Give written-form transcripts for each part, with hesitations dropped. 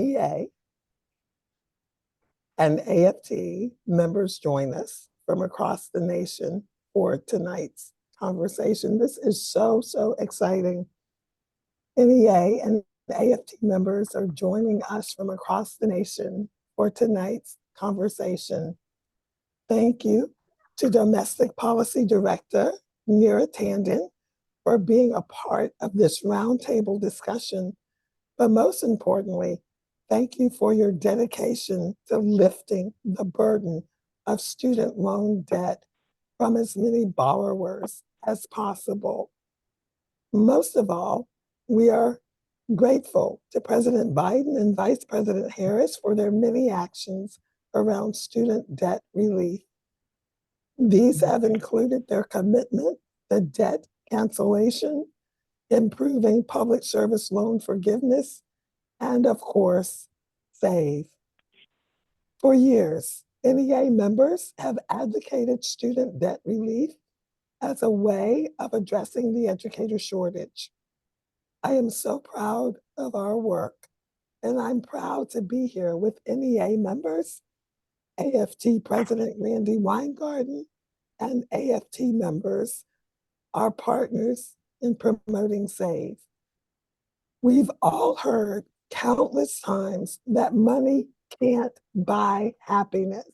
EA and AFT members join us from across the nation for tonight's conversation. This is so exciting. NEA and AFT members are joining us from across the nation for tonight's conversation. Thank you to Domestic Policy Director Neera Tanden for being a part of this roundtable discussion. But most importantly, thank you for your dedication to lifting the burden of student loan debt from as many borrowers as possible. Most of all, we are grateful to President Biden and Vice President Harris for their many actions around student debt relief. These have included their commitment to debt cancellation, improving public service loan forgiveness, and of course, SAVE. For years, NEA members have advocated student debt relief as a way of addressing the educator shortage. I am so proud of our work, and I'm proud to be here with NEA members, AFT President Randi Weingarten, and AFT members, our partners in promoting SAVE. We've all heard countless times that money can't buy happiness.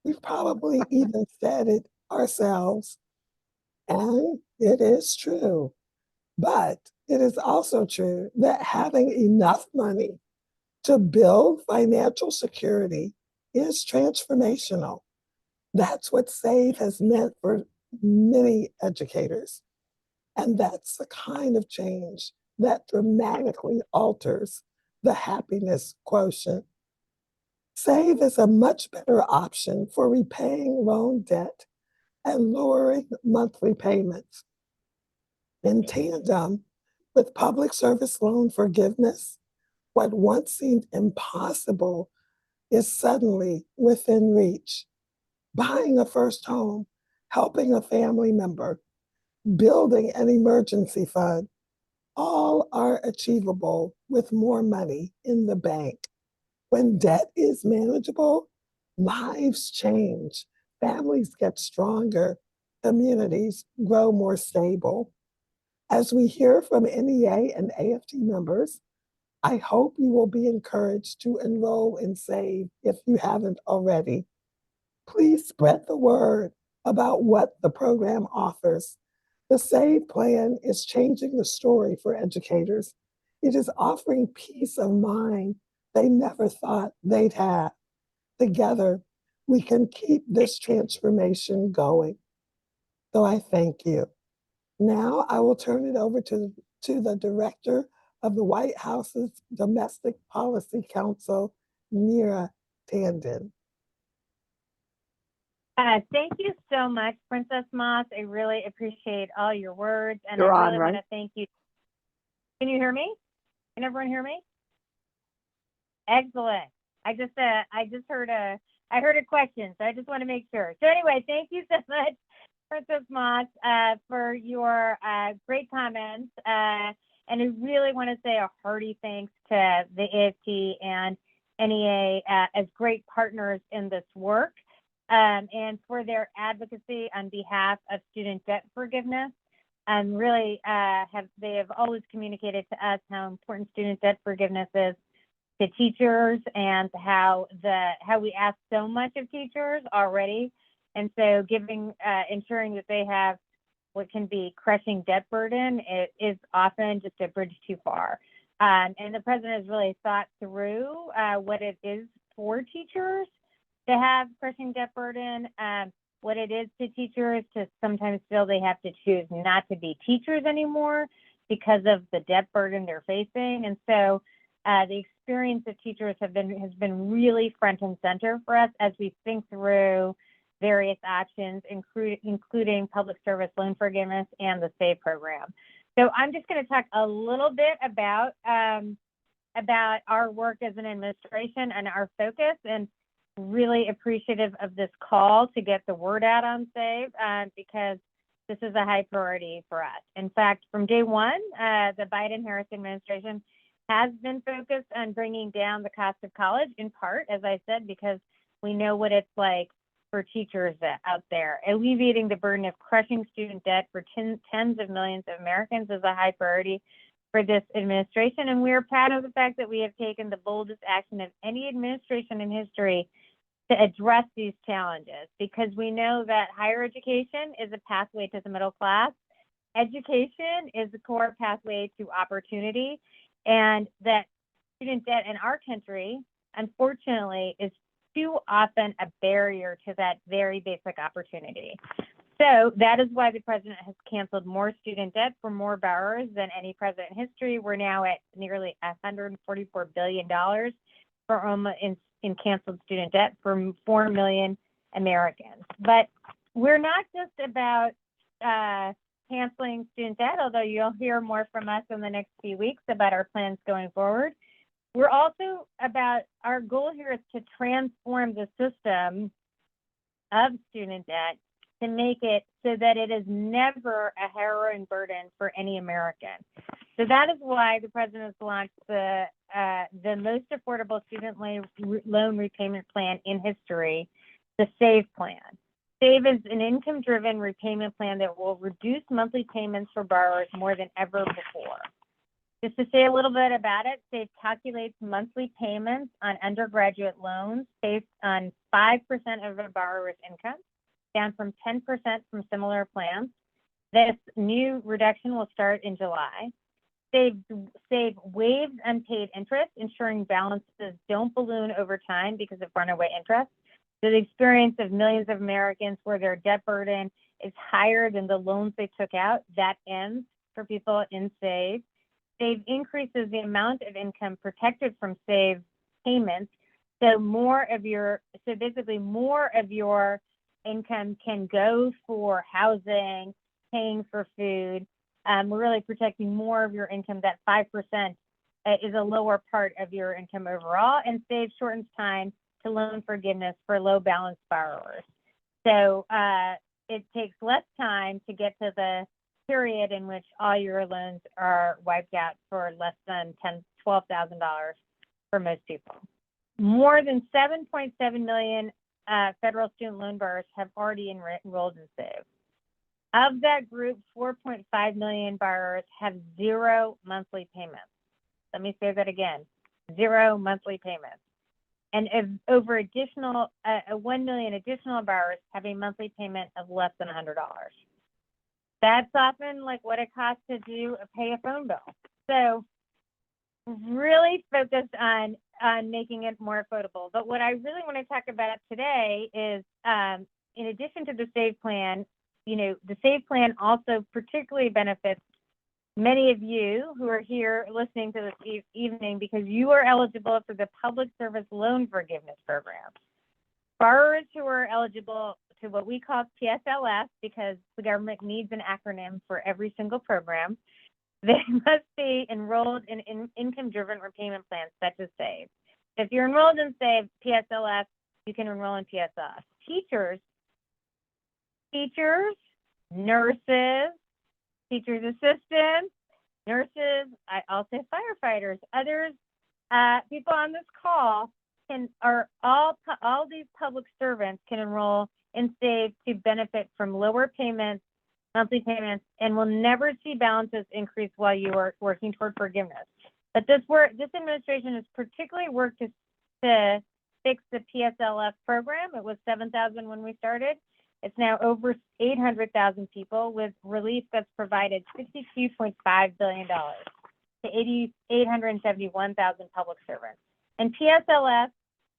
We've probably even said it ourselves, and it is true. But it is also true that having enough money to build financial security is transformational. That's what SAVE has meant for many educators. And that's the kind of change that dramatically alters the happiness quotient. SAVE is a much better option for repaying loan debt and lowering monthly payments. In tandem with public service loan forgiveness, what once seemed impossible is suddenly within reach. Buying a first home, helping a family member, building an emergency fund, all are achievable with more money in the bank. When debt is manageable, lives change, families get stronger, communities grow more stable. As we hear from NEA and AFT members, I hope you will be encouraged to enroll in SAVE if you haven't already. Please spread the word about what the program offers. The SAVE plan is changing the story for educators. It is offering peace of mind they never thought they'd have. Together, we can keep this transformation going. So I thank you. Now I will turn it over to the Director of the White House's Domestic Policy Council, Neera Tanden. Thank you so much, Princess Moss. I really appreciate all your words, and You're I on, really right? want to thank you. Can you hear me? Can everyone hear me? Excellent. I heard a question, so I just want to make sure. So anyway, thank you so much, Princess Moss, for your great comments. And I really want to say a hearty thanks to the AFT and NEA as great partners in this work. And for their advocacy on behalf of student debt forgiveness. Really they have always communicated to us how important student debt forgiveness is to teachers, and how we ask so much of teachers already. And so ensuring that they have what can be crushing debt burden, it is often just a bridge too far. And the president has really thought through what it is for teachers to have crushing debt burden, what it is to teachers to sometimes feel they have to choose not to be teachers anymore because of the debt burden they're facing. And so the experience of teachers has been really front and center for us as we think through various options, including public service loan forgiveness and the SAVE program. So I'm just going to talk a little bit about our work as an administration and our focus, and really appreciative of this call to get the word out on SAVE because this is a high priority for us. In fact, from day one, the Biden-Harris administration has been focused on bringing down the cost of college, in part, as I said, because we know what it's like for teachers out there. Alleviating the burden of crushing student debt for tens of millions of Americans is a high priority for this administration, and we are proud of the fact that we have taken the boldest action of any administration in history to address these challenges, because we know that higher education is a pathway to the middle class. Education is the core pathway to opportunity, and that student debt in our country, unfortunately, is too often a barrier to that very basic opportunity. So that is why the president has canceled more student debt for more borrowers than any president in history. We're now at nearly $144 billion for in canceled student debt for 4 million Americans. But we're not just about canceling student debt, although you'll hear more from us in the next few weeks about our plans going forward. We're also about, our goal here is to transform the system of student debt to make it so that it is never a harrowing burden for any American. So that is why the president has launched the most affordable student loan repayment plan in history, the SAVE plan. SAVE is an income-driven repayment plan that will reduce monthly payments for borrowers more than ever before. Just to say a little bit about it, SAVE calculates monthly payments on undergraduate loans based on 5% of a borrower's income, down from 10% from similar plans. This new reduction will start in July. SAVE waives unpaid interest, ensuring balances don't balloon over time because of runaway interest. So the experience of millions of Americans where their debt burden is higher than the loans they took out, that ends for people in SAVE. SAVE increases the amount of income protected from SAVE payments. So basically more of your income can go for housing, paying for food. We're really protecting more of your income. That 5% is a lower part of your income overall, and SAVE shortens time to loan forgiveness for low balance borrowers. So it takes less time to get to the period in which all your loans are wiped out for less than $12,000 for most people. More than 7.7 million federal student loan borrowers have already enrolled in SAVE. Of that group, 4.5 million borrowers have zero monthly payments. Let me say that again, zero monthly payments. And over 1 million additional borrowers have a monthly payment of less than $100. That's often like what it costs to pay a phone bill. So really focused on making it more affordable. But what I really want to talk about today is, in addition to the SAVE plan, the SAVE plan also particularly benefits many of you who are here listening to this evening because you are eligible for the Public Service Loan Forgiveness Program. Borrowers who are eligible to what we call PSLF, because the government needs an acronym for every single program, they must be enrolled in income-driven repayment plans such as SAVE. If you're enrolled in SAVE, PSLF, you can enroll in PSLF. Teachers, nurses, teachers assistants, nurses, I'll say firefighters, others, people on this call all these public servants can enroll in SAVE to benefit from lower payments, monthly payments, and will never see balances increase while you are working toward forgiveness. But this administration has particularly worked to fix the PSLF program. It was 7,000 when we started. It's now over 800,000 people with relief that's provided $62.5 billion to 871,000 public servants. And PSLF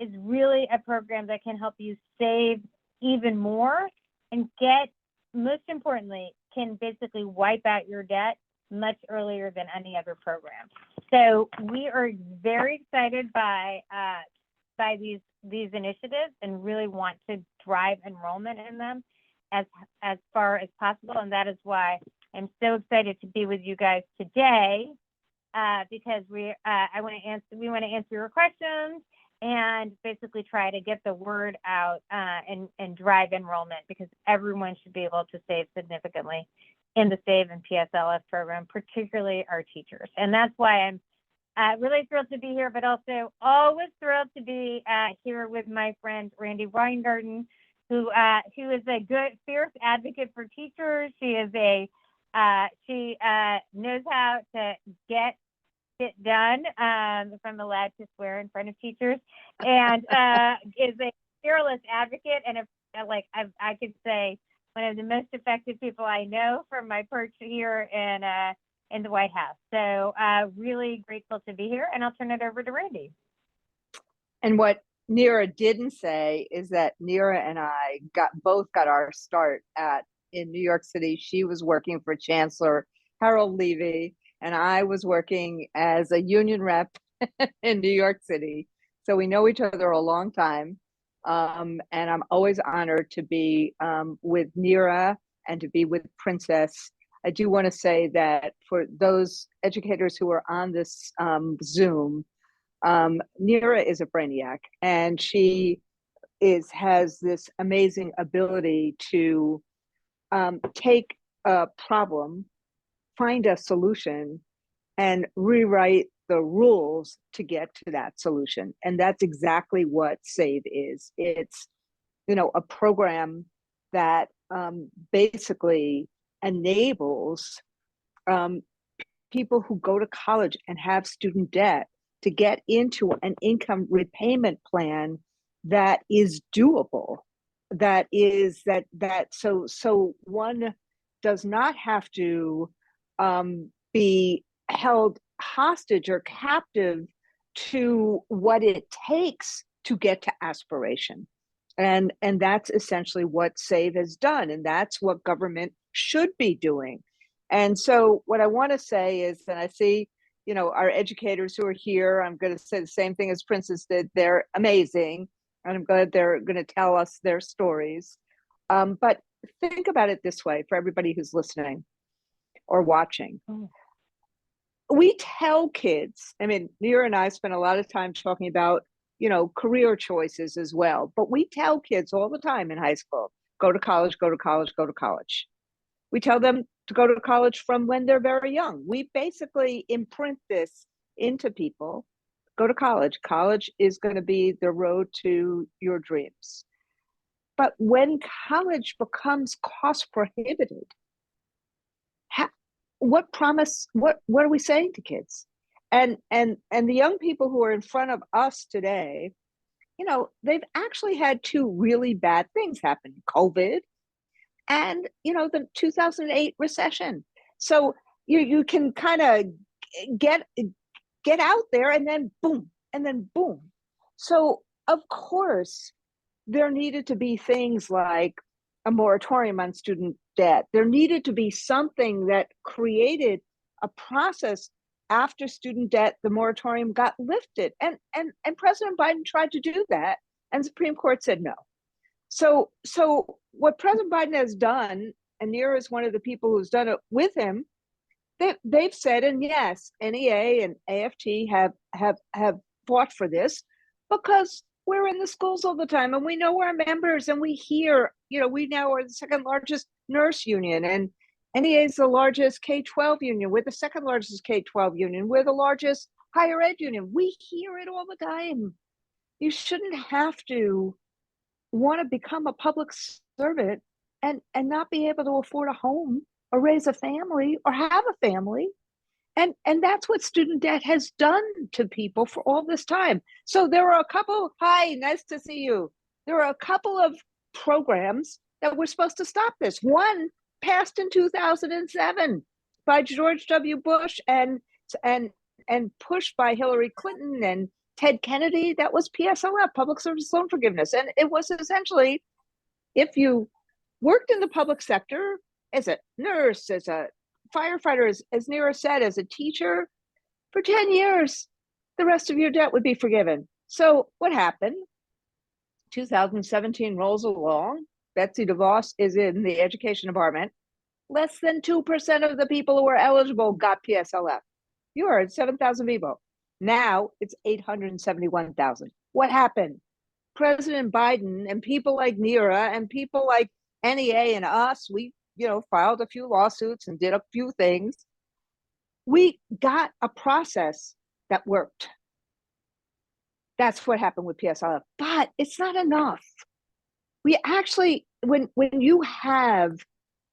is really a program that can help you save even more and most importantly, can basically wipe out your debt much earlier than any other program. So we are very excited by these initiatives and really want to drive enrollment in them as far as possible. And that is why I'm so excited to be with you guys today, because we want to answer your questions and basically try to get the word out and drive enrollment, because everyone should be able to save significantly in the SAVE and PSLF program, particularly our teachers. And that's why Really thrilled to be here, but also always thrilled to be here with my friend Randi Weingarten, who is a good, fierce advocate for teachers. She is she knows how to get it done, if I'm allowed to swear in front of teachers, and is a fearless advocate. And if I could say one of the most effective people I know from my perch here in the White House. So really grateful to be here, and I'll turn it over to Randi. And what Neera didn't say is that Neera and I both got our start in New York City. She was working for Chancellor Harold Levy, and I was working as a union rep in New York City. So we know each other a long time. And I'm always honored to be with Neera and to be with Princess. I do want to say that for those educators who are on this Zoom, Neera is a brainiac, and she has this amazing ability to take a problem, find a solution, and rewrite the rules to get to that solution. And that's exactly what SAVE is. It's, a program that basically enables people who go to college and have student debt to get into an income repayment plan that is doable, so one does not have to be held hostage or captive to what it takes to get to aspiration. And that's essentially what SAVE has done, and that's what government should be doing. And so what I want to say is that I see, our educators who are here, I'm going to say the same thing as Princess did. They're amazing, and I'm glad they're going to tell us their stories. But think about it this way for everybody who's listening or watching. We tell kids, Neera and I spend a lot of time talking about, career choices as well. But we tell kids all the time in high school, go to college, go to college, go to college. We tell them to go to college from when they're very young. We basically imprint this into people. Go to college. College is going to be the road to your dreams. But when college becomes cost prohibited, what are we saying to kids? And the young people who are in front of us today, they've actually had two really bad things happen: COVID and the 2008 recession. So you can kind of get out there, and then boom. So of course there needed to be things like a moratorium on student debt. There needed to be something that created a process after student debt, the moratorium got lifted. And President Biden tried to do that, and the Supreme Court said no. So what President Biden has done, and Neera is one of the people who's done it with him, they've said, and yes, NEA and AFT have fought for this, because we're in the schools all the time, and we know our members, and we hear, we now are the second largest nurse union, and NEA is the largest K-12 union. We're the second largest K-12 union. We're the largest higher ed union. We hear it all the time. You shouldn't have to want to become a public servant and not be able to afford a home or raise a family or have a family. And that's what student debt has done to people for all this time. So there are a couple, hi, nice to see you. There are a couple of programs that were supposed to stop this. One passed in 2007 by George W. Bush and pushed by Hillary Clinton and Ted Kennedy. That was PSLF, Public Service Loan Forgiveness. And it was essentially, if you worked in the public sector as a nurse, as a firefighter, as Neera said, as a teacher, for 10 years, the rest of your debt would be forgiven. So what happened? 2017 rolls along. Betsy DeVos is in the education department. Less than 2% of the people who are eligible got PSLF. You heard 7,000 people. Now it's 871,000. What happened? President Biden and people like Neera and people like NEA and us, we filed a few lawsuits and did a few things. We got a process that worked. That's what happened with PSLF, but it's not enough. We actually, when you have,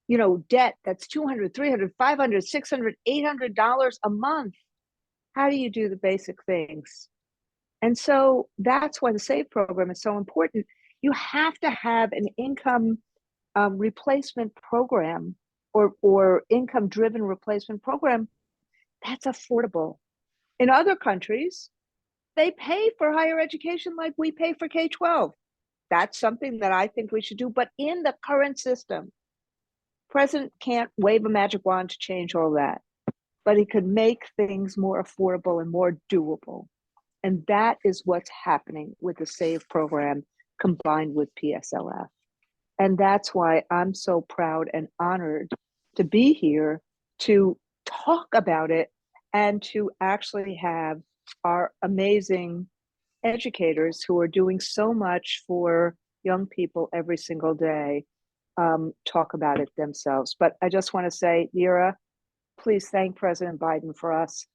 you know, debt that's $200, $300, $500, $600, $800 a month, how do you do the basic things? And so that's why the SAVE program is so important. You have to have an income replacement program or income-driven replacement program that's affordable. In other countries, they pay for higher education like we pay for K-12. That's something that I think we should do. But in the current system, President can't wave a magic wand to change all that, but he could make things more affordable and more doable. And that is what's happening with the SAVE program combined with PSLF. And that's why I'm so proud and honored to be here to talk about it and to actually have our amazing educators who are doing so much for young people every single day talk about it themselves. But I just want to say, Neera, please thank President Biden for us,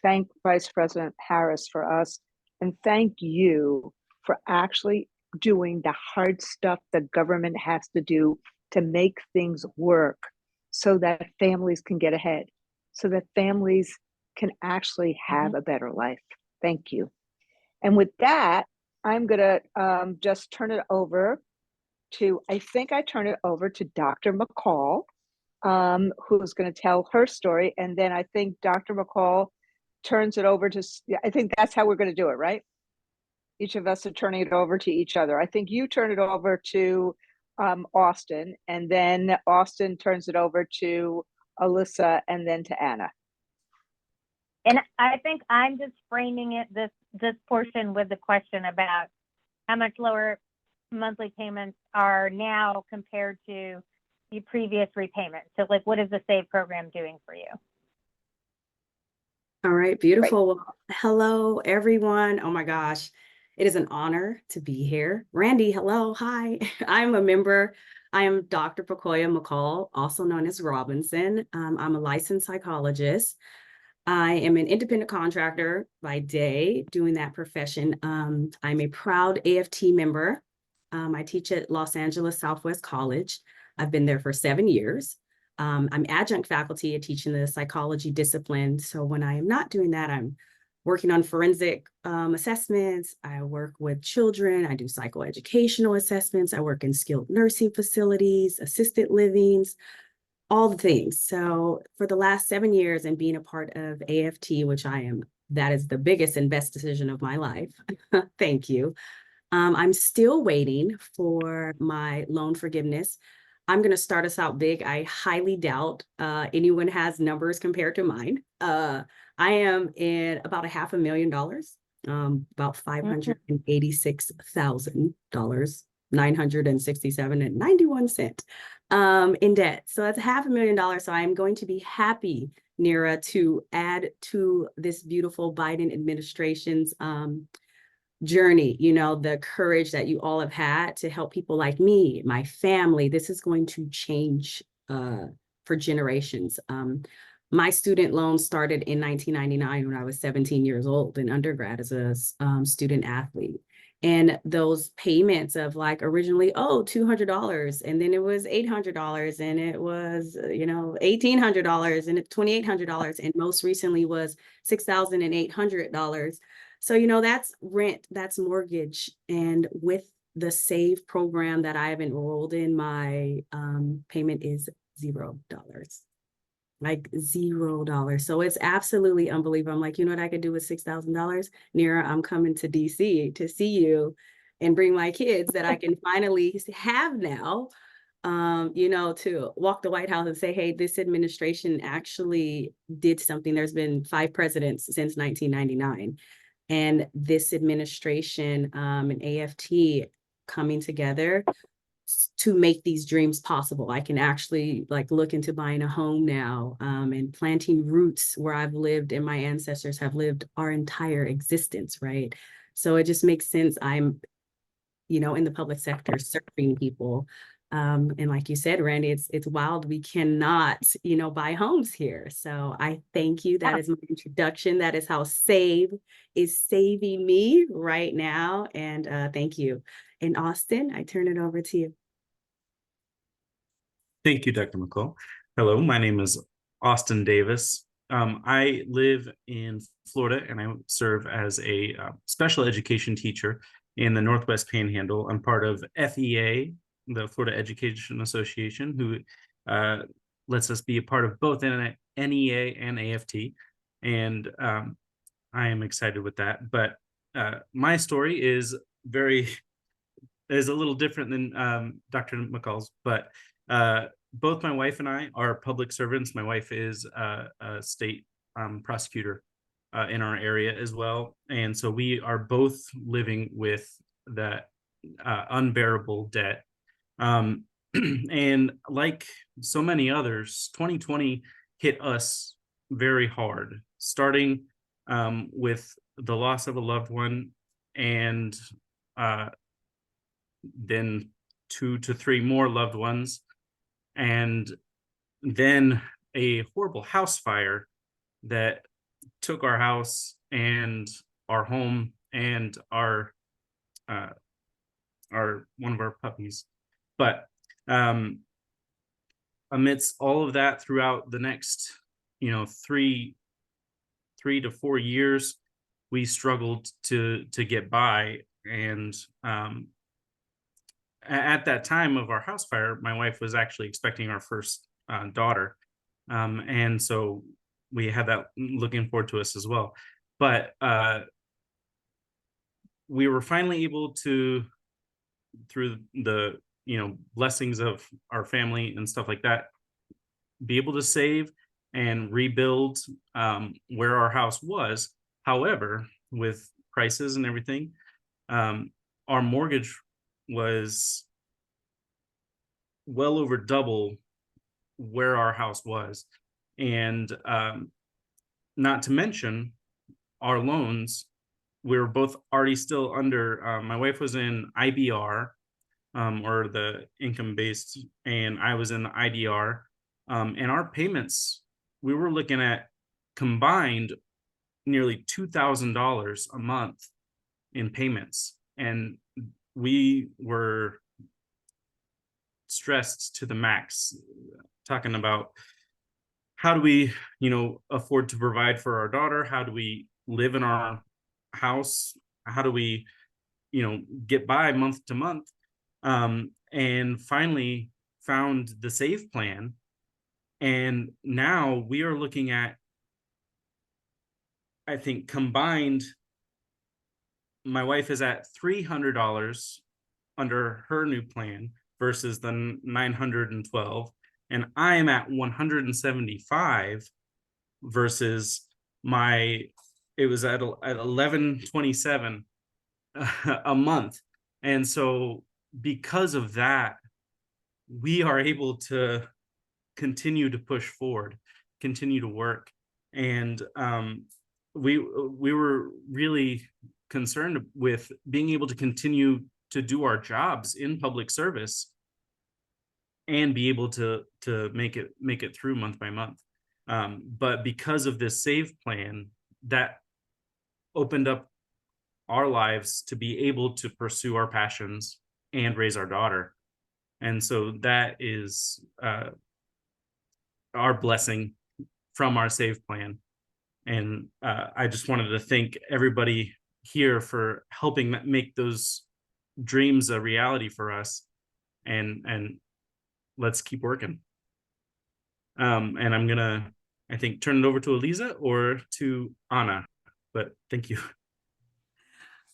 thank Vice President Harris for us, and thank you for actually doing the hard stuff the government has to do to make things work so that families can get ahead, so that families can actually have a better life. Thank you. And with that, I'm going to just turn it over to, I think I turn it over to Dr. McCall, who's going to tell her story. And then I think Dr. McCall turns it over to, I think that's how we're going to do it, right? Each of us are turning it over to each other. I think you turn it over to Austin, and then Austin turns it over to Alyssa, and then to Anna. And I think I'm just framing it, this portion with the question about how much lower monthly payments are now compared to the previous repayment. So like, what is the SAVE program doing for you? All right, beautiful. Well, hello, everyone. Oh my gosh, it is an honor to be here. Randi, hello, hi. I'm a member. I am Dr. Pakoya McCall, also known as Robinson. I'm a licensed psychologist. I am an independent contractor by day doing that profession. I'm a proud AFT member. I teach at Los Angeles Southwest College. I've been there for 7 years. I'm adjunct faculty at teaching the psychology discipline. So when I am not doing that, I'm working on forensic assessments. I work with children. I do psychoeducational assessments. I work in skilled nursing facilities, assisted livings, all the things. So for the last 7 years and being a part of AFT, which that is the biggest and best decision of my life. Thank you. I'm still waiting for my loan forgiveness. I'm going to start us out big. I highly doubt anyone has numbers compared to mine. I am in about $500,000, about $586,000, $967.91 in debt. So that's $500,000. So I'm going to be happy, Neera, to add to this beautiful Biden administration's journey, you know, the courage that you all have had to help people like me, my family. This is going to change for generations. My student loan started in 1999 when I was 17 years old in undergrad as a student athlete. And those payments of like originally, $200, and then it was $800, and it was, $1,800, and it's $2,800, and most recently was $6,800. So, that's rent, that's mortgage. And with the SAVE program that I have enrolled in, my payment is $0. Like $0. So it's absolutely unbelievable. I'm like, you know what I could do with $6,000? Neera, I'm coming to DC to see you and bring my kids that I can finally have now, to walk the White House and say, hey, this administration actually did something. There's been 5 presidents since 1999. And this administration and AFT coming together to make these dreams possible. I can actually look into buying a home now and planting roots where I've lived and my ancestors have lived our entire existence, right? So it just makes sense. I'm, in the public sector serving people And like you said, Randy, it's wild. We cannot, buy homes here. So I thank you. That is my introduction. That is how Save is saving me right now. And thank you. And Austin, I turn it over to you. Thank you, Dr. McCall. Hello, my name is Austin Davis. I live in Florida and I serve as a special education teacher in the Northwest Panhandle. I'm part of FEA, the Florida Education Association, who lets us be a part of both NEA and AFT. And I am excited with that. But my story is a little different than Dr. McCall's, but both my wife and I are public servants. My wife is a state prosecutor in our area as well. And so we are both living with that unbearable debt. And like so many others, 2020 hit us very hard, starting with the loss of a loved one, and then 2 to 3 more loved ones, and then a horrible house fire that took our house and our home and our one of our puppies. But amidst all of that, throughout the next 3 to 4 years, we struggled to get by. And at that time of our house fire, my wife was actually expecting our first daughter. And so we had that looking forward to us as well. But we were finally able to, through the blessings of our family and stuff like that, be able to save and rebuild where our house was. However, with prices and everything, our mortgage was well over double where our house was. And not to mention our loans, we were both already still under, my wife was in IBR, or the income based, and I was in the IDR. And our payments, we were looking at combined nearly $2,000 a month in payments. And we were stressed to the max, talking about how do we, afford to provide for our daughter? How do we live in our house? How do we, get by month to month? And finally found the SAVE plan. And now we are looking at, I think combined, my wife is at $300 under her new plan versus the 912, and I am at 175 versus it was at 1127 a month. And so because of that, we are able to continue to push forward, continue to work. And we were really concerned with being able to continue to do our jobs in public service and be able to make it through month by month. But because of this SAVE plan, that opened up our lives to be able to pursue our passions and raise our daughter. And so that is our blessing from our SAVE plan. And I just wanted to thank everybody here for helping make those dreams a reality for us. And let's keep working. And I'm gonna, I think, turn it over to Eliza or to Anna, but thank you.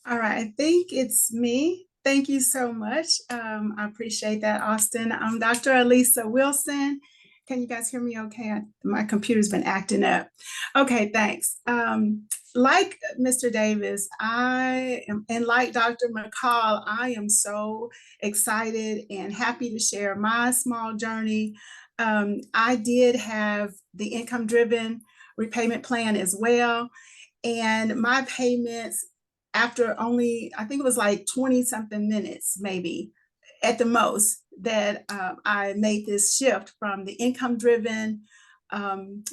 All right, I think it's me. Thank you so much. I appreciate that, Austin. I'm Dr. Elisa Wilson. Can you guys hear me okay? My computer's been acting up. Okay, thanks. Like Mr. Davis, I am, and like Dr. McCall, I am so excited and happy to share my small journey. I did have the income-driven repayment plan as well. And my payments, after only, I think it was like 20 something minutes, maybe at the most, that I made this shift from the income-driven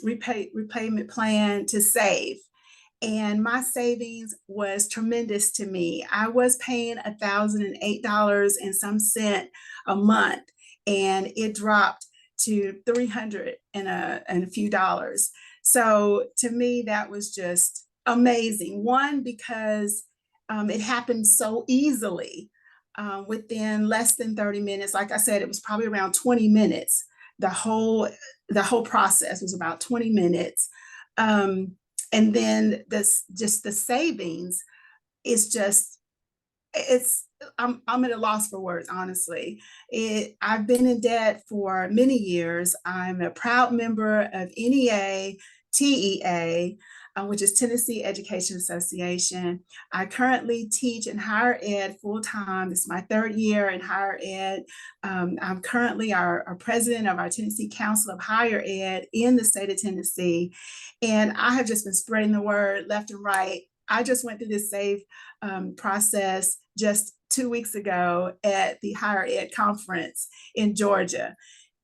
repayment plan to save. And my savings was tremendous to me. I was paying $1,008 and some cent a month, and it dropped to $300 and a few dollars. So to me, that was just amazing. One, because it happened so easily within less than 30 minutes. Like I said, it was probably around 20 minutes. The whole process was about 20 minutes. And then just the savings is just, I'm at a loss for words, honestly. I've been in debt for many years. I'm a proud member of NEA, TEA, which is Tennessee Education Association. I currently teach in higher ed full-time. This is my third year in higher ed. I'm currently our president of our Tennessee Council of Higher Ed in the state of Tennessee. And I have just been spreading the word left and right. I just went through this SAVE process just 2 weeks ago at the higher ed conference in Georgia.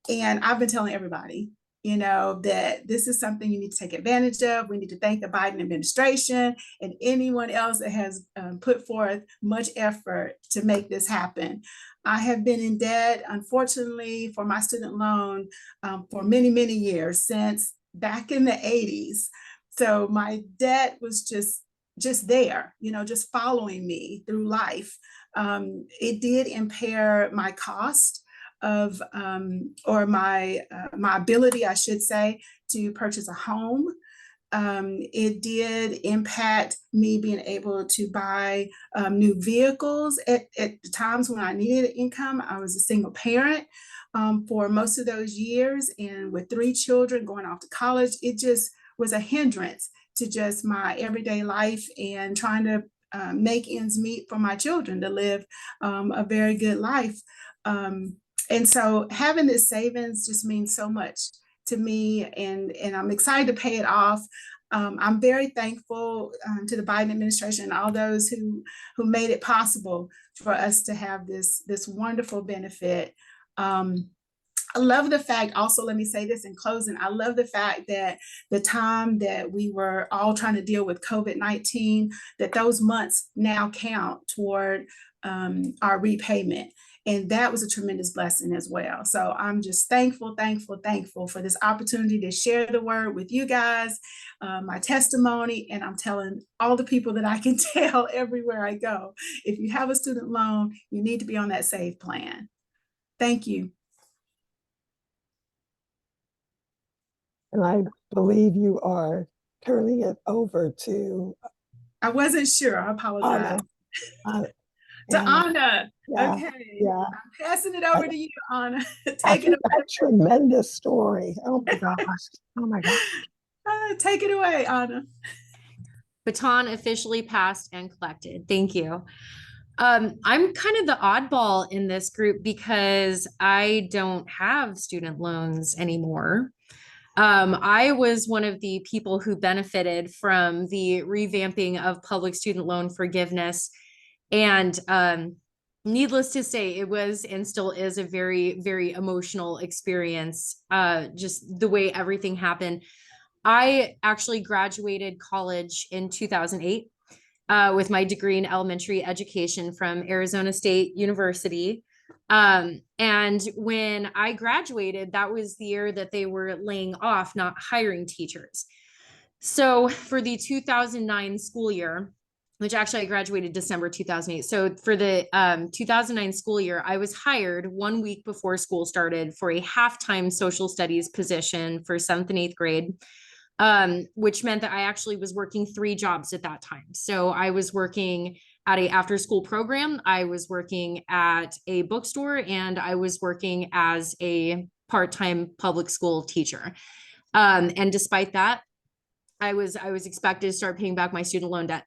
And I've been telling everybody, that this is something you need to take advantage of. We need to thank the Biden administration and anyone else that has put forth much effort to make this happen. I have been in debt, unfortunately, for my student loan for many, many years, since back in the 80s. So my debt was just there, just following me through life. It did impair my cost of or my ability, I should say, to purchase a home. It did impact me being able to buy new vehicles at the times when I needed income. I was a single parent for most of those years, and with 3 children going off to college, it just was a hindrance to just my everyday life and trying to make ends meet for my children to live a very good life. And so having this savings just means so much to me, and I'm excited to pay it off. I'm very thankful to the Biden administration and all those who made it possible for us to have this wonderful benefit. I love the fact, also, let me say this in closing, I love the fact that the time that we were all trying to deal with COVID-19, that those months now count toward our repayment. And that was a tremendous blessing as well. So I'm just thankful for this opportunity to share the word with you guys, my testimony, and I'm telling all the people that I can tell everywhere I go, if you have a student loan, you need to be on that SAVE plan. Thank you. And I believe you are turning it over to I wasn't sure. I apologize. Anna. To Anna. Yeah, Okay. yeah. I'm passing it over to you, Anna. I Take it think away. that tremendous story. Oh my gosh. Oh my gosh. Take it away, Anna. Baton officially passed and collected. Thank you. I'm kind of the oddball in this group because I don't have student loans anymore. I was one of the people who benefited from the revamping of public student loan forgiveness. And needless to say, it was and still is a very, very emotional experience, just the way everything happened. I actually graduated college in 2008 with my degree in elementary education from Arizona State University. And when I graduated, that was the year that they were laying off, not hiring teachers. So for the 2009 school year, which actually I graduated December 2008. So for the 2009 school year, I was hired 1 week before school started for a half-time social studies position for 7th and 8th grade, which meant that I actually was working 3 jobs at that time. So I was working at a after-school program, I was working at a bookstore, and I was working as a part-time public school teacher. And despite that, I was expected to start paying back my student loan debt.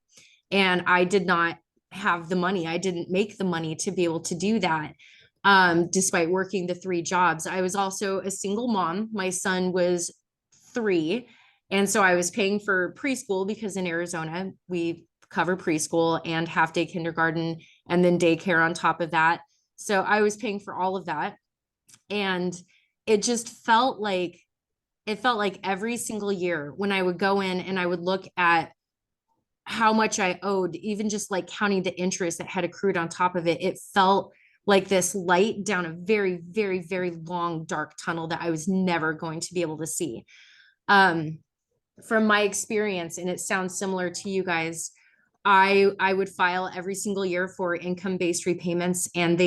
And I did not have the money. I didn't make the money to be able to do that, despite working the 3 jobs. I was also a single mom. My son was 3. And so I was paying for preschool because in Arizona, we cover preschool and half-day kindergarten and then daycare on top of that. So I was paying for all of that. And it just felt like every single year when I would go in and I would look at how much I owed, even just like counting the interest that had accrued on top of it, it felt like this light down a very, very, very long, dark tunnel that I was never going to be able to see. From my experience, and it sounds similar to you guys, I would file every single year for income-based repayments, and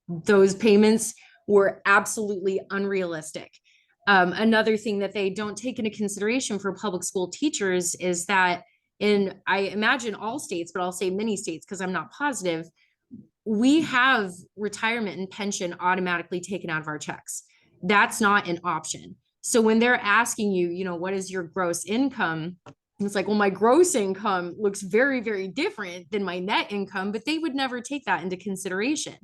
those payments were absolutely unrealistic. Another thing that they don't take into consideration for public school teachers is that I imagine all states, but I'll say many states because I'm not positive, we have retirement and pension automatically taken out of our checks. That's not an option. So when they're asking you, what is your gross income? It's like, well, my gross income looks very, very different than my net income, but they would never take that into consideration.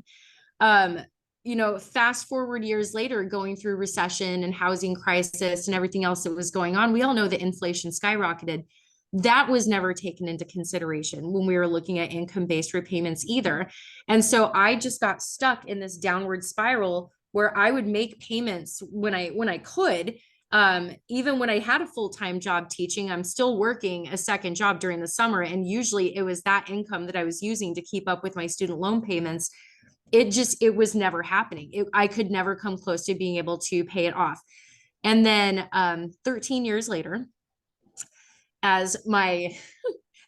Fast forward years later, going through recession and housing crisis and everything else that was going on, we all know that inflation skyrocketed. That was never taken into consideration when we were looking at income-based repayments either. And so I just got stuck in this downward spiral where I would make payments when I could. Even when I had a full-time job teaching, I'm still working a second job during the summer. And usually it was that income that I was using to keep up with my student loan payments. It was never happening. I could never come close to being able to pay it off. And then 13 years later, as the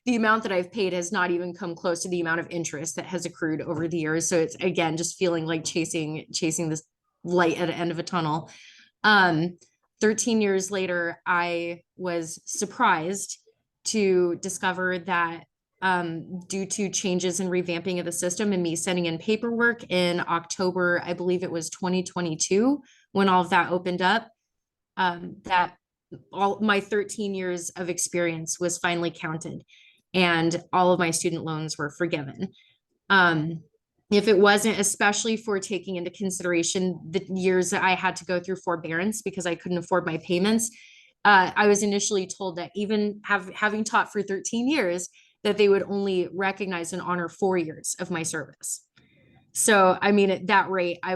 amount that I've paid has not even come close to the amount of interest that has accrued over the years. So it's, again, just feeling like chasing this light at the end of a tunnel. 13 years later, I was surprised to discover that due to changes in revamping of the system and me sending in paperwork in October, I believe it was 2022, when all of that opened up, that all my 13 years of experience was finally counted and all of my student loans were forgiven. If it wasn't, especially for taking into consideration the years that I had to go through forbearance because I couldn't afford my payments, I was initially told that even having taught for 13 years, that they would only recognize and honor 4 years of my service. So, I mean, at that rate, I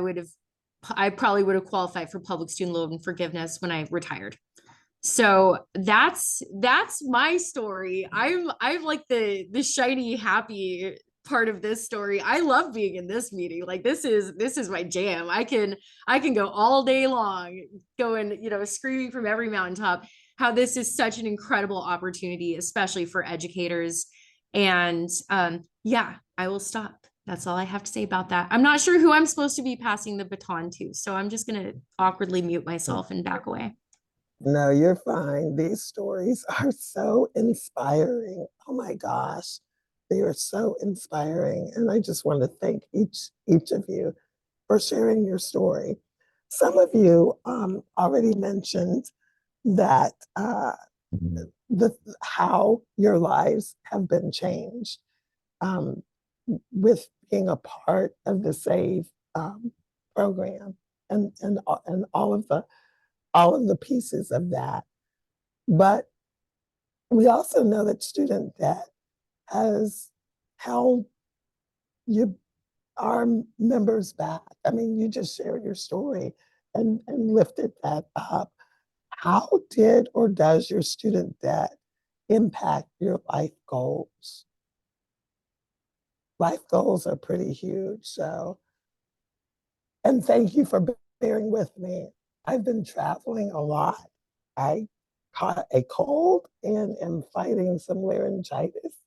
probably would have qualified for public student loan forgiveness when I retired. So that's my story. I'm like the shiny, happy part of this story. I love being in this meeting. Like this is my jam. I can go all day long going, screaming from every mountaintop how this is such an incredible opportunity, especially for educators. And yeah, I will stop. That's all I have to say about that. I'm not sure who I'm supposed to be passing the baton to, so I'm just going to awkwardly mute myself and back away. No, you're fine. These stories are so inspiring. Oh my gosh, they are so inspiring. And I just want to thank each of you for sharing your story. Some of you already mentioned that how your lives have been changed with being a part of the SAVE program and all of the pieces of that. But we also know that student debt has held our members back. I mean, you just shared your story and lifted that up. How did or does your student debt impact your life goals? Life goals are pretty huge. So, and thank you for bearing with me. I've been traveling a lot. I caught a cold and am fighting some laryngitis.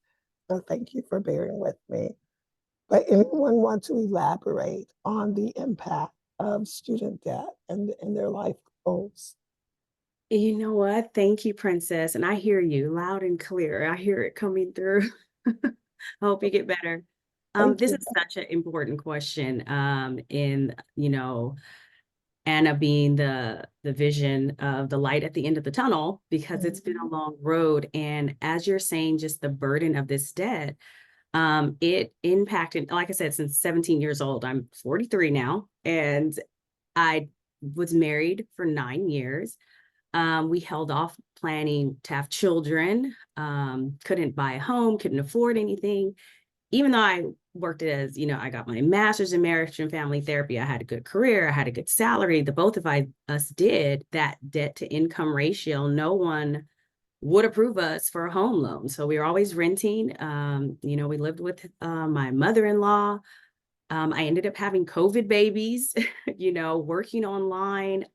So thank you for bearing with me. But anyone want to elaborate on the impact of student debt and their life goals? You know what? Thank you, Princess. And I hear you loud and clear. I hear it coming through. I hope you get better. This is such an important question. Anna being the vision of the light at the end of the tunnel, because it's been a long road. And as you're saying, just the burden of this debt, it impacted, like I said, since 17 years old. I'm 43 now, and I was married for 9 years. We held off planning to have children, couldn't buy a home, couldn't afford anything. Even though I worked as, I got my master's in marriage and family therapy. I had a good career. I had a good salary. The both of us did. That debt to income ratio, no one would approve us for a home loan. So we were always renting. We lived with my mother-in-law. I ended up having COVID babies, working online,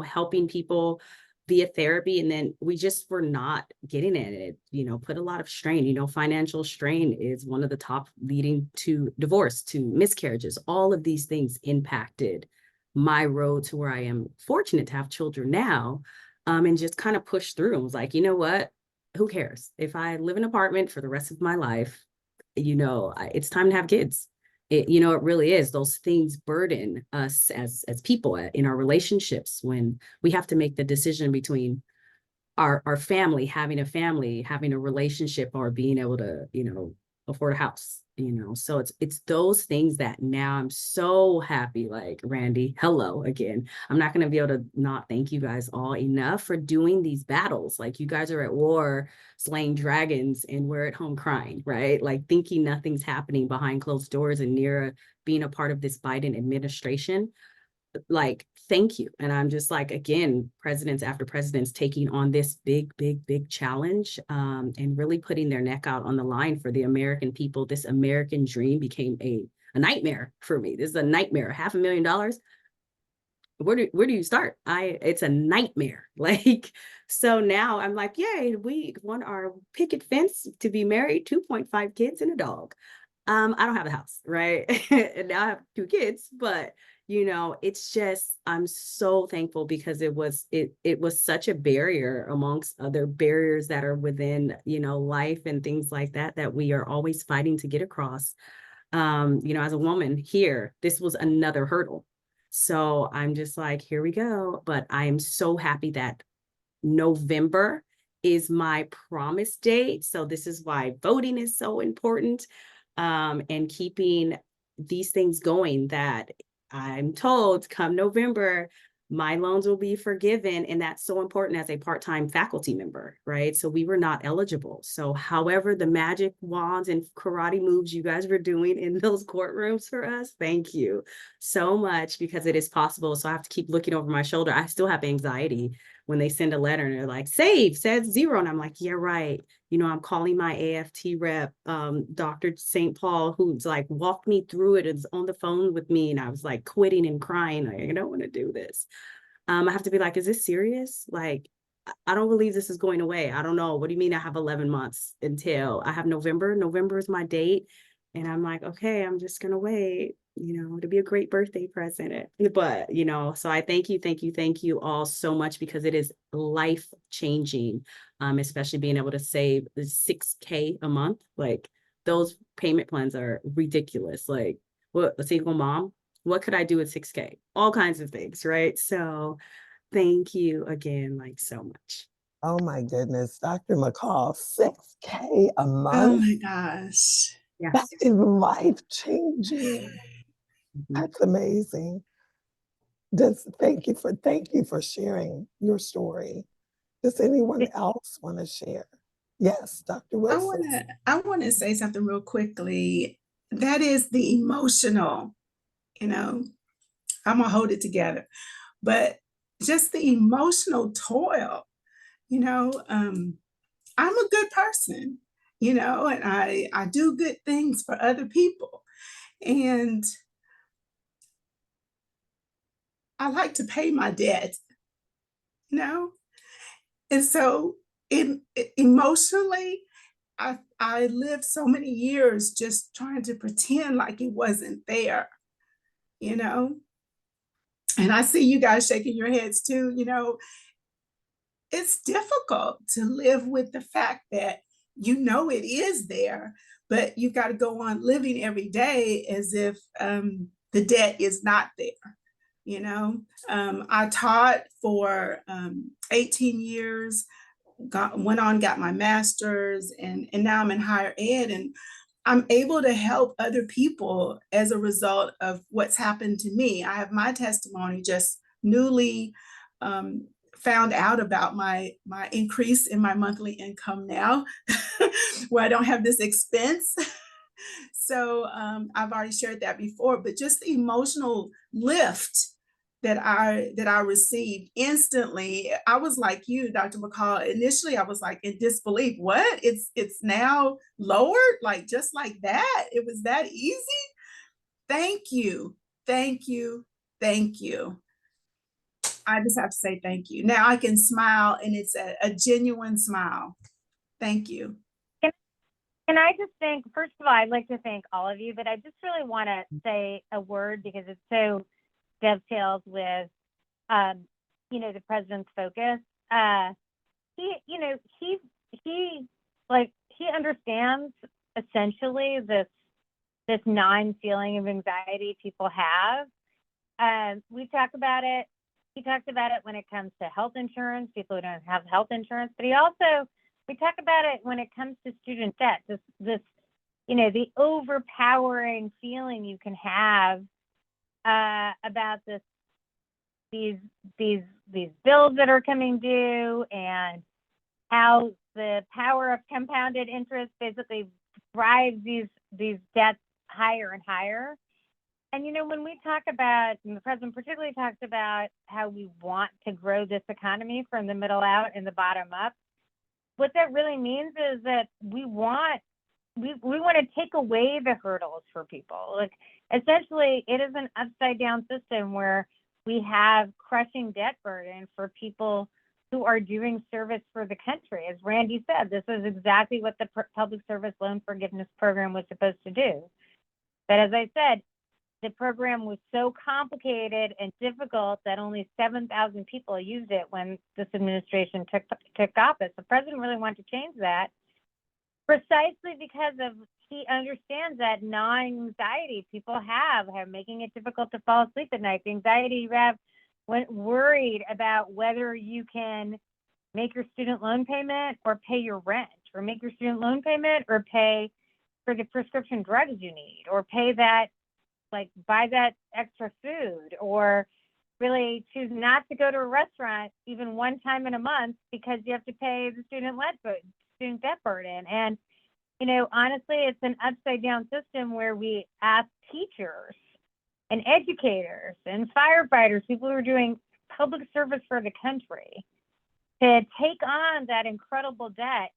helping people via therapy. And then we just were not getting it, put a lot of strain. Financial strain is one of the top leading to divorce, to miscarriages. All of these things impacted my road to where I am fortunate to have children now, and just kind of push through. I was like, you know what? Who cares? If I live in an apartment for the rest of my life, it's time to have kids. It really is. Those things burden us as people in our relationships when we have to make the decision between our family, having a relationship, or being able to, afford a house, So it's those things that now I'm so happy, like, Randi, hello again. I'm not going to be able to not thank you guys all enough for doing these battles. Like, you guys are at war, slaying dragons, and we're at home crying, right? Like, thinking nothing's happening behind closed doors, and Neera being a part of this Biden administration. Like, thank you. And I'm just like, again, presidents after presidents taking on this big challenge, and really putting their neck out on the line for the American people. This American dream became a nightmare for me. This is a nightmare. $500,000. Where do you start? It's a nightmare. Like, so now I'm like, yay, we won our picket fence to be married, 2.5 kids and a dog. I don't have a house, right? And now I have 2 kids, but it's just, I'm so thankful, because it was such a barrier amongst other barriers that are within, life and things like that we are always fighting to get across. As a woman here, this was another hurdle. So I'm just like, here we go. But I'm so happy that November is my promise date. So this is why voting is so important, and keeping these things going, that I'm told come November, my loans will be forgiven. And that's so important as a part-time faculty member, right? So we were not eligible. So however, the magic wands and karate moves you guys were doing in those courtrooms for us, thank you so much, because it is possible. So I have to keep looking over my shoulder. I still have anxiety when they send a letter and they're like, save, says 0. And I'm like, yeah, right. I'm calling my AFT rep, Dr. St. Paul, who's like walked me through it, is on the phone with me. And I was like quitting and crying. Like, I don't want to do this. I have to be like, is this serious? Like, I don't believe this is going away. I don't know. What do you mean I have 11 months until I have November? November is my date. And I'm like, okay, I'm just going to wait, to be a great birthday present. But, so I thank you all so much, because it is life changing, especially being able to save $6,000 a month. Like, those payment plans are ridiculous. Like, what, a single mom, what could I do with $6,000? All kinds of things, right? So thank you again, like, so much. Oh my goodness, Dr. McCall, $6,000 a Oh month? my gosh. Yeah. That is life-changing. That's amazing. Thank you for sharing your story. Does anyone else want to share? Yes, Dr. Wilson. I want to say something real quickly. That is the emotional, I'm gonna hold it together, but just the emotional toil, I'm a good person, and I do good things for other people. And I like to pay my debt, And so emotionally, I lived so many years just trying to pretend like it wasn't there, And I see you guys shaking your heads too, It's difficult to live with the fact that it is there, but you got to go on living every day as if the debt is not there. I taught for 18 years, got my master's, and now I'm in higher ed, and I'm able to help other people as a result of what's happened to me. I have my testimony, just newly found out about my increase in my monthly income now, where I don't have this expense. So I've already shared that before, but just the emotional lift that I received instantly. I was like you, Dr. McCall. Initially, I was like in disbelief. What? It's now lowered, like just like that? It was that easy? Thank you. Thank you. Thank you. I just have to say thank you. Now I can smile, and it's a genuine smile. Thank you. Can I just thank, first of all, I'd like to thank all of you, but I just really want to say a word because it so dovetails with, the president's focus. He understands essentially this gnawing feeling of anxiety people have. We talk about it. He talks about it when it comes to health insurance, people who don't have health insurance, but we talk about it when it comes to student debt, the overpowering feeling you can have about these bills that are coming due, and how the power of compounded interest basically drives these debts higher and higher. And when we talk about, and the president particularly talks about how we want to grow this economy from the middle out and the bottom up, what that really means is that we want to take away the hurdles for people. Like, essentially, it is an upside down system where we have crushing debt burden for people who are doing service for the country. As Randi said, this is exactly what the Public Service Loan Forgiveness Program was supposed to do. But as I said, the program was so complicated and difficult that only 7,000 people used it when this administration took office. The president really wanted to change that, precisely because he understands that gnawing anxiety people have making it difficult to fall asleep at night. The anxiety you have when worried about whether you can make your student loan payment or pay your rent, or make your student loan payment or pay for the prescription drugs you need, or pay that, like buy that extra food, or really choose not to go to a restaurant even one time in a month because you have to pay the student debt burden. And, honestly, it's an upside down system where we ask teachers and educators and firefighters, people who are doing public service for the country, to take on that incredible debt,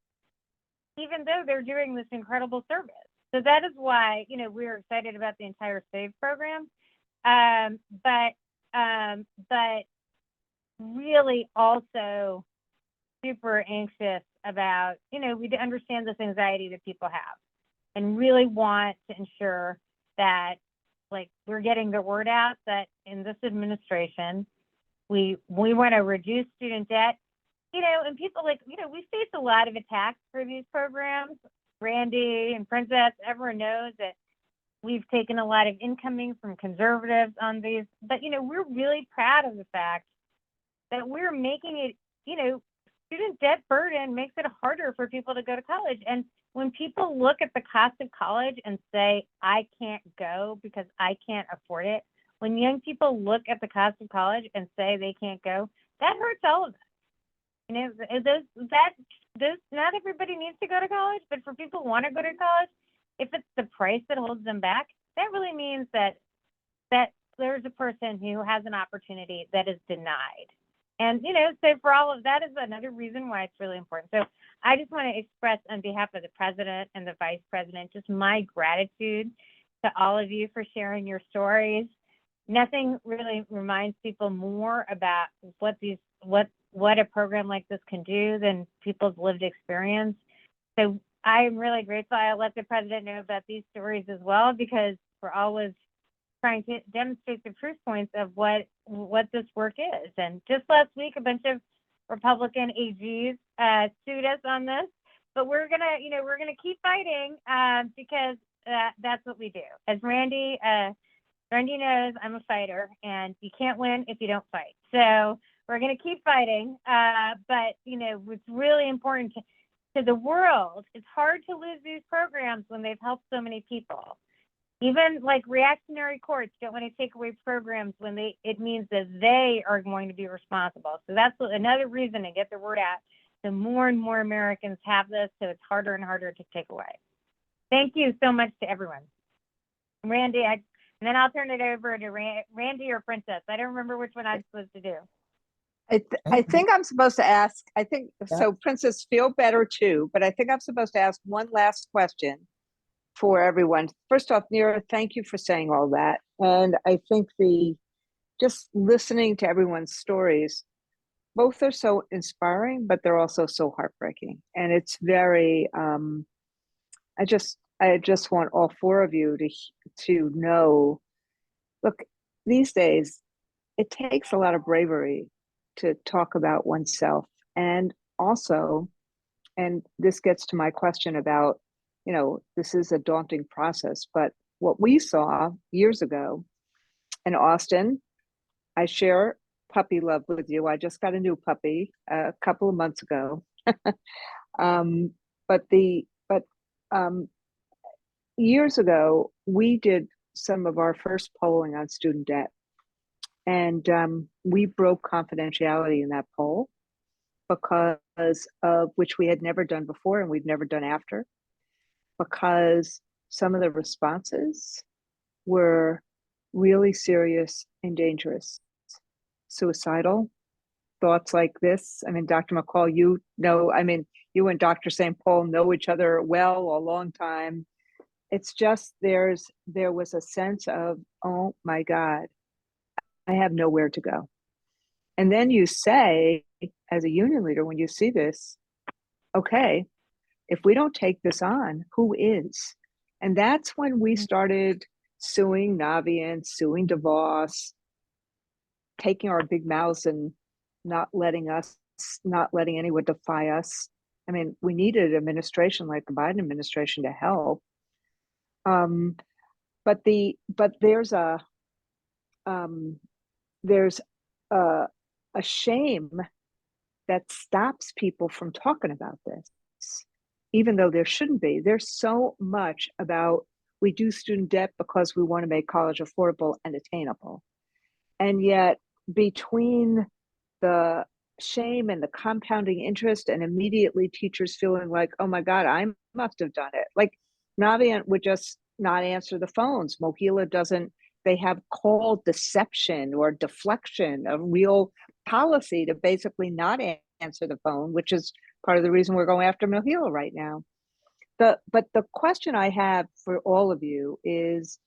even though they're doing this incredible service. So that is why, we're excited about the entire SAVE program. But really also super anxious about, we understand this anxiety that people have, and really want to ensure that, we're getting the word out that in this administration, we want to reduce student debt, and people we face a lot of attacks for these programs. Randi and Princess, everyone knows that we've taken a lot of incoming from conservatives on these, but we're really proud of the fact that we're making it, student debt burden makes it harder for people to go to college. And when people look at the cost of college and say, I can't go because I can't afford it, when young people look at the cost of college and say they can't go, that hurts all of us. Not everybody needs to go to college, but for people who want to go to college, if it's the price that holds them back, that really means that there's a person who has an opportunity that is denied. And, so for all of that is another reason why it's really important. So I just want to express on behalf of the president and the vice president, just my gratitude to all of you for sharing your stories. Nothing really reminds people more about what a program like this can do than people's lived experience. So I'm really grateful. I'll let the president know about these stories as well, because we're always trying to demonstrate the proof points of what this work is. And just last week, a bunch of Republican AGs sued us on this, but we're gonna keep fighting because that's what we do. As Randi knows, I'm a fighter, and you can't win if you don't fight. So we're going to keep fighting, but it's really important to the world. It's hard to lose these programs when they've helped so many people. Even reactionary courts don't want to take away programs when it means that they are going to be responsible. So that's another reason to get the word out. So more and more Americans have this, so it's harder and harder to take away. Thank you so much to everyone. Randy, and then I'll turn it over to Randy or Princess. I don't remember which one I'm supposed to do. I think I'm supposed to ask, Yeah. so Princess, feel better too, but I think I'm supposed to ask one last question for everyone. First off, Neera, thank you for saying all that. And I think just listening to everyone's stories, both are so inspiring, but they're also so heartbreaking. And it's very, I just want all four of you to know, look, these days, it takes a lot of bravery to talk about oneself. And also, and this gets to my question about, this is a daunting process, but what we saw years ago in Austin, I share puppy love with you. I just got a new puppy a couple of months ago. But years ago, we did some of our first polling on student debt. And we broke confidentiality in that poll because of which we had never done before and we've never done after, because some of the responses were really serious and dangerous. Suicidal thoughts like this. I mean, Dr. McCall, you and Dr. St. Paul know each other well, a long time. It's just there was a sense of, oh my God, I have nowhere to go. And then you say, as a union leader, when you see this, okay, if we don't take this on, who is? And that's when we started suing Navient, suing DeVos, taking our big mouths and not letting anyone defy us. I mean, we needed an administration like the Biden administration to help. But there's a shame that stops people from talking about this, even though there shouldn't be. There's so much about, we do student debt because we want to make college affordable and attainable. And yet between the shame and the compounding interest and immediately teachers feeling like, oh my God, I must have done it. Like Navient would just not answer the phones. Mohila doesn't. They have call deception or deflection, a real policy to basically not answer the phone, which is part of the reason we're going after Mohila right now. But the question I have for all of you is,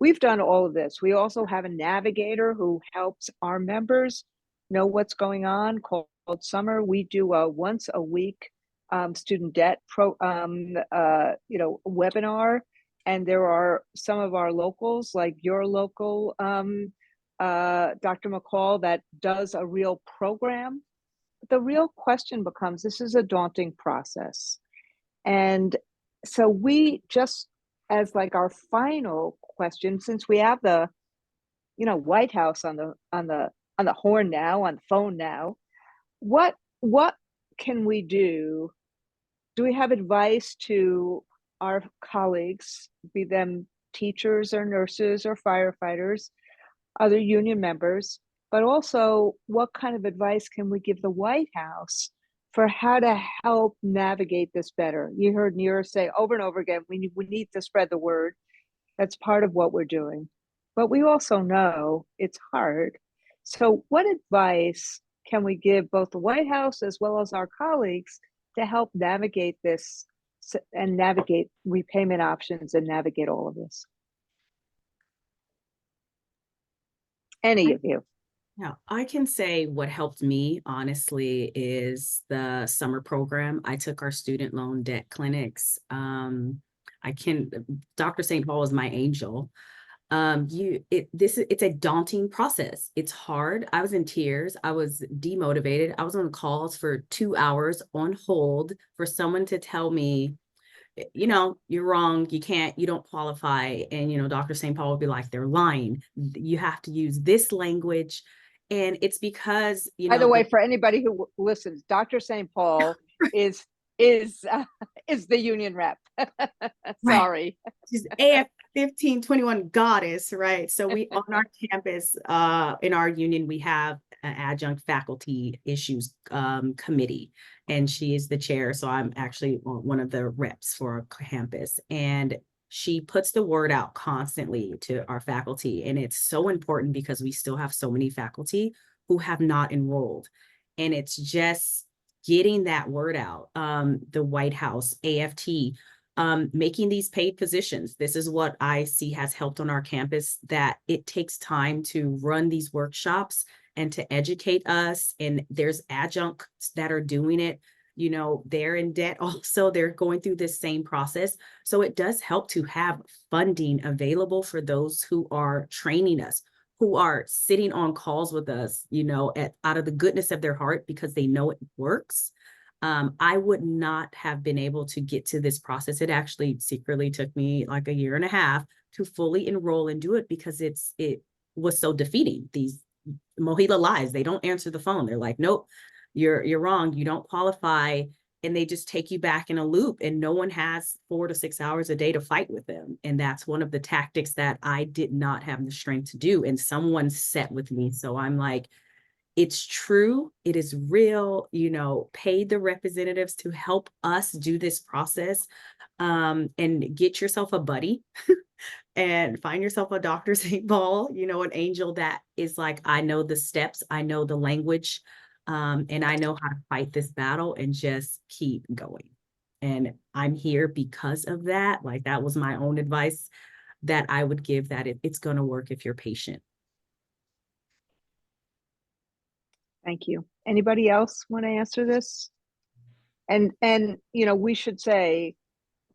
we've done all of this. We also have a navigator who helps our members know what's going on, called Summer. We do a once a week student debt webinar. And there are some of our locals, like your local Dr. McCall, that does a real program. But the real question becomes, this is a daunting process. And so we just, as like our final question, since we have the, White House on the horn now, on the phone now, what can we do? Do we have advice to our colleagues, be them teachers or nurses or firefighters, other union members, but also what kind of advice can we give the White House for how to help navigate this better? You heard Neera say over and over again, we need to spread the word. That's part of what we're doing. But we also know it's hard. So what advice can we give both the White House as well as our colleagues to help navigate this and navigate repayment options and navigate all of this? Any of you? Yeah, I can say what helped me, honestly, is the summer program. I took our student loan debt clinics. Dr. St. Paul is my angel. It's a daunting process. It's hard. I was in tears. I was demotivated. I was on calls for 2 hours on hold for someone to tell me, you're wrong. You don't qualify. And, Dr. St. Paul would be like, they're lying. You have to use this language. And it's because, By the way, for anybody who listens, Dr. St. Paul is the union rep. Sorry. She's AFT 1521 goddess, right? So we on our campus, in our union, we have an adjunct faculty issues committee, and she is the chair. So I'm actually one of the reps for our campus, and she puts the word out constantly to our faculty. And it's so important because we still have so many faculty who have not enrolled. And it's just getting that word out. The White House, AFT, making these paid positions. This is what I see has helped on our campus, that it takes time to run these workshops and to educate us. And there's adjuncts that are doing it. You know, they're in debt also. They're going through this same process. So it does help to have funding available for those who are training us, who are sitting on calls with us, you know, out of the goodness of their heart because they know it works. I would not have been able to get to this process. It actually secretly took me like 1.5 years to fully enroll and do it because it was so defeating. These Mohila lies, they don't answer the phone. They're like, nope, you're wrong. You don't qualify. And they just take you back in a loop, and no one has 4 to 6 hours a day to fight with them. And that's one of the tactics that I did not have the strength to do. And someone set with me. So I'm like, it's true. It is real, you know, pay the representatives to help us do this process, and get yourself a buddy and find yourself a Dr. St. Paul, you know, an angel that is like, I know the steps, I know the language, and I know how to fight this battle and just keep going. And I'm here because of that. Like, that was my own advice that I would give, that it's going to work if you're patient. Thank you. Anybody else want to answer this? And you know, we should say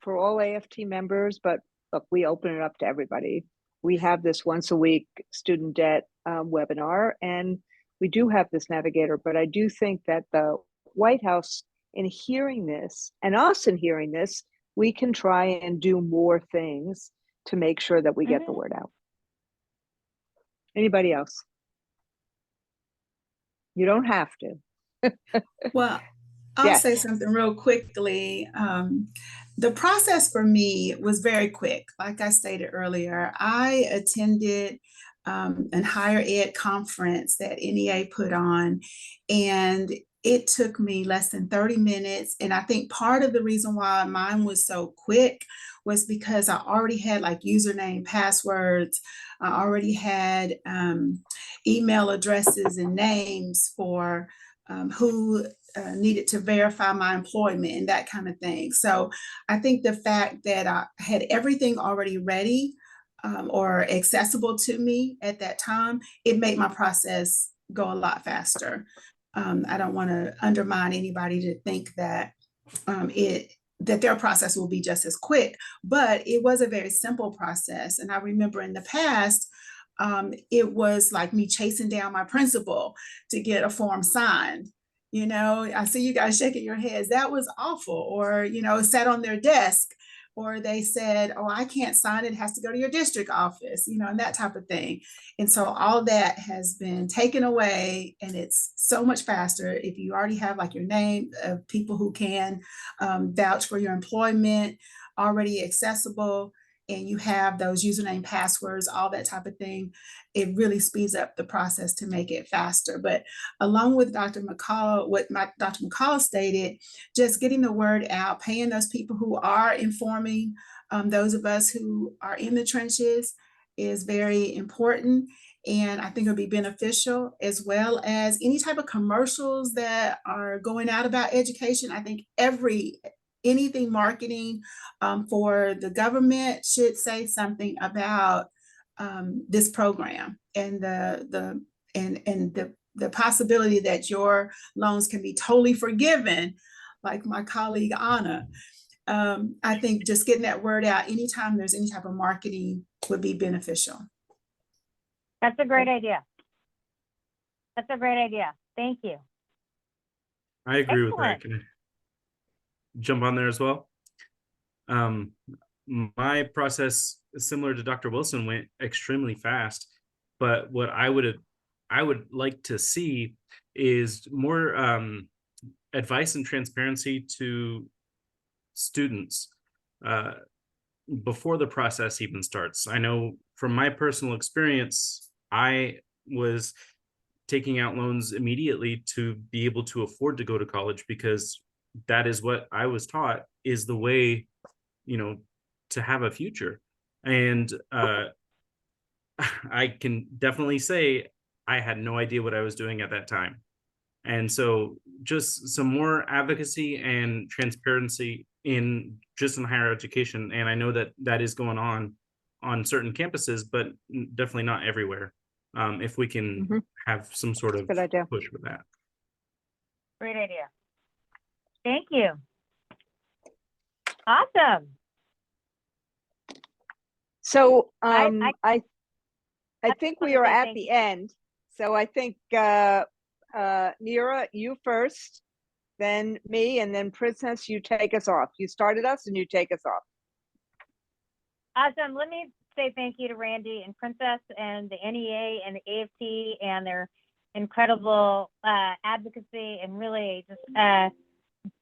for all AFT members, but look, we open it up to everybody. We have this once a week student debt webinar, and we do have this navigator, but I do think that the White House, in hearing this, and us in hearing this, we can try and do more things to make sure that we get the word out. Anybody else? You don't have to. Well, I'll Yes. say something real quickly. The process for me was very quick. Like I stated earlier, I attended an higher ed conference that NEA put on, and it took me less than 30 minutes. And I think part of the reason why mine was so quick was because I already had like username, passwords. I already had email addresses and names for who needed to verify my employment and that kind of thing. So I think the fact that I had everything already ready or accessible to me at that time, it made my process go a lot faster. I don't want to undermine anybody to think that that their process will be just as quick, but it was a very simple process. And I remember in the past, it was like me chasing down my principal to get a form signed. You know, I see you guys shaking your heads. That was awful. Or, you know, sat on their desk, or they said, oh, I can't sign it. It has to go to your district office, you know, and that type of thing. And so all that has been taken away, and it's so much faster if you already have like your name of people who can vouch for your employment already accessible, and you have those username, passwords, all that type of thing. It really speeds up the process to make it faster. But along with Dr. McCall, Dr. McCall stated, just getting the word out, paying those people who are informing those of us who are in the trenches is very important. And I think it'll be beneficial, as well as any type of commercials that are going out about education. I think anything marketing for the government should say something about this program and the possibility that your loans can be totally forgiven, like my colleague Anna. I think just getting that word out anytime there's any type of marketing would be beneficial. That's a great idea. That's a great idea. Thank you. I agree with that. Excellent. Can I jump on there as well? My process, similar to Dr. Wilson, went extremely fast, but what I would like to see is more advice and transparency to students before the process even starts. I know from my personal experience, I was taking out loans immediately to be able to afford to go to college, because that is what I was taught is the way, you know, to have a future. And I can definitely say I had no idea what I was doing at that time. And so just some more advocacy and transparency in higher education. And I know that that is going on certain campuses, but definitely not everywhere. If we can have some sort of Good idea. push with that. Great idea. Thank you. Awesome. So I I think we wanna are say at thank the you. end. So I think Neera, you first, then me, and then Princess, you take us off. You started us and you take us off. Awesome. Let me say thank you to Randy and Princess and the NEA and the AFT and their incredible advocacy, and really just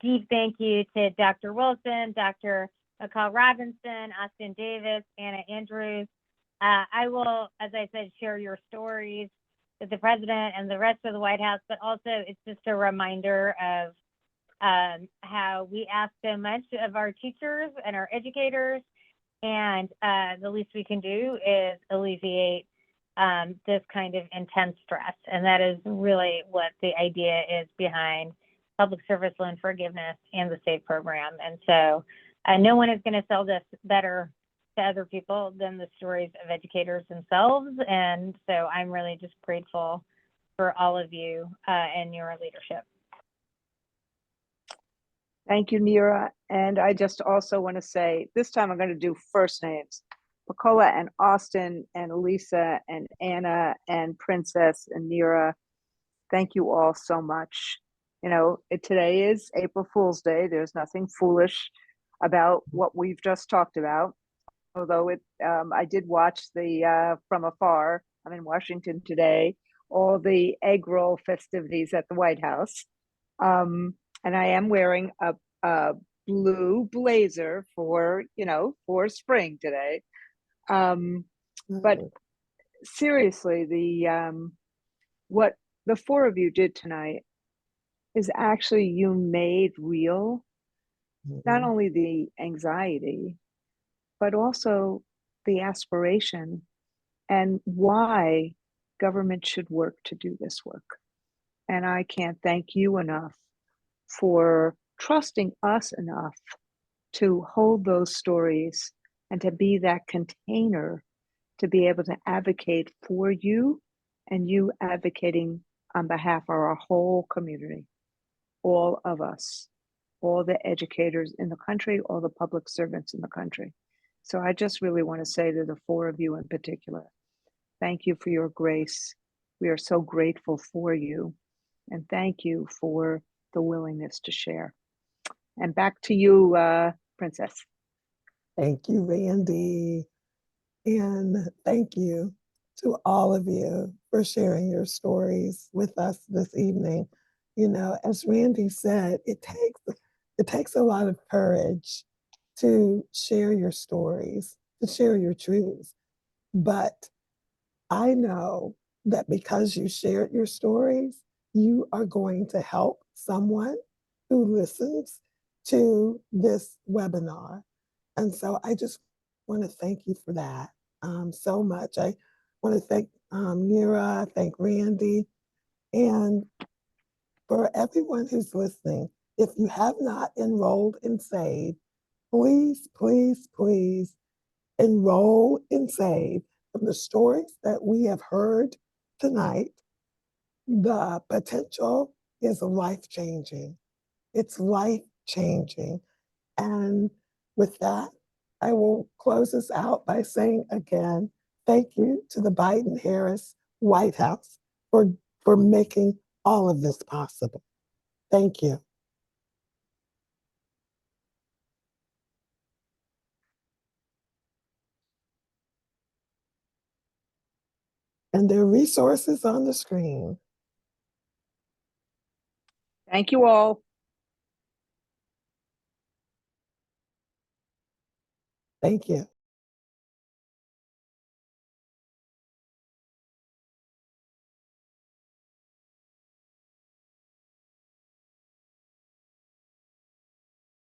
deep thank you to Dr. Wilson, Dr. McCall Robinson, Austin Davis, Anna Andrews. I will, as I said, share your stories with the president and the rest of the White House, but also it's just a reminder of how we ask so much of our teachers and our educators, and the least we can do is alleviate this kind of intense stress. And that is really what the idea is behind public service loan forgiveness and the SAVE program. And so no one is going to sell this better to other people than the stories of educators themselves. And so I'm really just grateful for all of you and your leadership. Thank you, Neera. And I just also want to say, this time I'm going to do first names. Pacola and Austin and Elisa and Anna and Princess and Neera. Thank you all so much. You know, today is April Fool's Day. There's nothing foolish about what we've just talked about. Although I did watch the from afar. I'm in Washington today. All the egg roll festivities at the White House, and I am wearing a blue blazer for spring today. But seriously, what the four of you did tonight is actually you made real not only the anxiety, but also the aspiration and why government should work to do this work. And I can't thank you enough for trusting us enough to hold those stories and to be that container to be able to advocate for you and you advocating on behalf of our whole community, all of us, all the educators in the country, all the public servants in the country. So I just really want to say to the four of you in particular, thank you for your grace. We are so grateful for you. And thank you for the willingness to share. And back to you, Princess. Thank you, Randy. And thank you to all of you for sharing your stories with us this evening. You know, as Randy said, it takes a lot of courage to share your stories, to share your truths. But I know that because you shared your stories, you are going to help someone who listens to this webinar. And so I just want to thank you for that so much. I want to thank Neera, thank Randy, and for everyone who's listening. If you have not enrolled in SAVE, please, please, please enroll in SAVE. From the stories that we have heard tonight, the potential is life-changing. It's life-changing. And with that, I will close this out by saying again, thank you to the Biden-Harris White House for making all of this possible. Thank you. And there are resources on the screen. Thank you all. Thank you.